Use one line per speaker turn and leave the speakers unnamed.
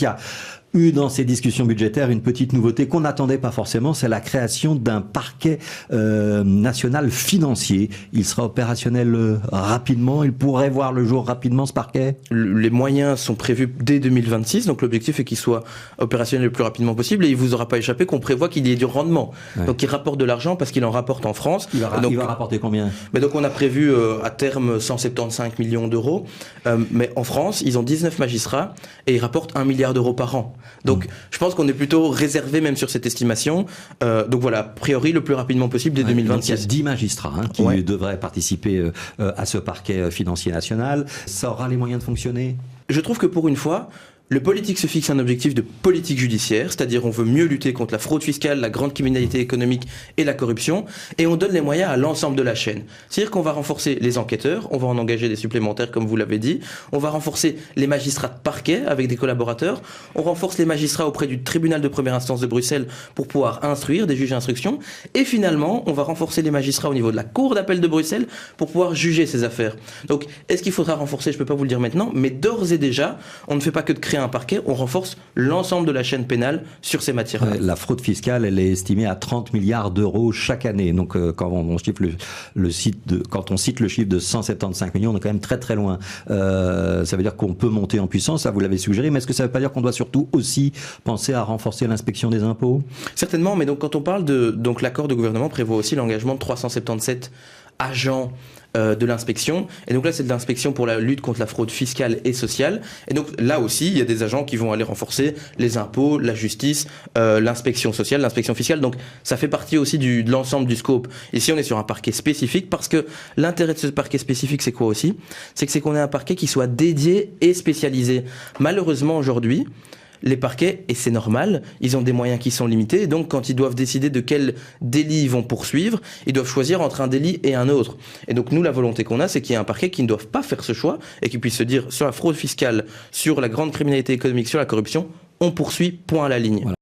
Il y a eu dans ces discussions budgétaires une petite nouveauté qu'on n'attendait pas forcément, c'est la création d'un parquet national financier. Il sera opérationnel rapidement, il pourrait voir le jour rapidement ce parquet.
Les moyens sont prévus dès 2026, donc l'objectif est qu'il soit opérationnel le plus rapidement possible, et il vous aura pas échappé qu'on prévoit qu'il y ait du rendement. Ouais. Donc il rapporte de l'argent parce qu'il en rapporte en France.
Il va rapporter combien?
Donc on a prévu à terme 175 millions d'euros, mais en France ils ont 19 magistrats et ils rapportent 1 milliard d'euros par an. Donc je pense qu'on est plutôt réservé même sur cette estimation. Donc voilà, a priori le plus rapidement possible dès 2026. Donc
il y a 10 magistrats qui devraient participer à ce parquet financier national. Ça aura les moyens de fonctionner?
Je trouve que pour une fois, le politique se fixe un objectif de politique judiciaire, c'est-à-dire on veut mieux lutter contre la fraude fiscale, la grande criminalité économique et la corruption, et on donne les moyens à l'ensemble de la chaîne. C'est-à-dire qu'on va renforcer les enquêteurs, on va en engager des supplémentaires comme vous l'avez dit, on va renforcer les magistrats de parquet avec des collaborateurs, on renforce les magistrats auprès du tribunal de première instance de Bruxelles pour pouvoir instruire, des juges d'instruction, et finalement on va renforcer les magistrats au niveau de la cour d'appel de Bruxelles pour pouvoir juger ces affaires. Donc est-ce qu'il faudra renforcer? Je ne peux pas vous le dire maintenant, mais d'ores et déjà, on ne fait pas que de créer un parquet, on renforce l'ensemble de la chaîne pénale sur ces matières-là.
La fraude fiscale, elle est estimée à 30 milliards d'euros chaque année. Donc quand on chiffre quand on cite le chiffre de 175 millions, on est quand même très très loin. Ça veut dire qu'on peut monter en puissance, ça vous l'avez suggéré, mais est-ce que ça ne veut pas dire qu'on doit surtout aussi penser à renforcer l'inspection des impôts?
Certainement, mais donc quand on parle donc l'accord de gouvernement prévoit aussi l'engagement de 377 agents de l'inspection, et donc là c'est de l'inspection pour la lutte contre la fraude fiscale et sociale, et donc là aussi il y a des agents qui vont aller renforcer les impôts, la justice, l'inspection sociale, l'inspection fiscale, donc ça fait partie aussi de l'ensemble du scope. Ici on est sur un parquet spécifique, parce que l'intérêt de ce parquet spécifique c'est quoi aussi? C'est qu'on ait un parquet qui soit dédié et spécialisé. Malheureusement aujourd'hui, les parquets, et c'est normal, ils ont des moyens qui sont limités, et donc quand ils doivent décider de quel délit ils vont poursuivre, ils doivent choisir entre un délit et un autre. Et donc nous, la volonté qu'on a, c'est qu'il y ait un parquet qui ne doive pas faire ce choix, et qui puisse se dire, sur la fraude fiscale, sur la grande criminalité économique, sur la corruption, on poursuit, point à la ligne. Voilà.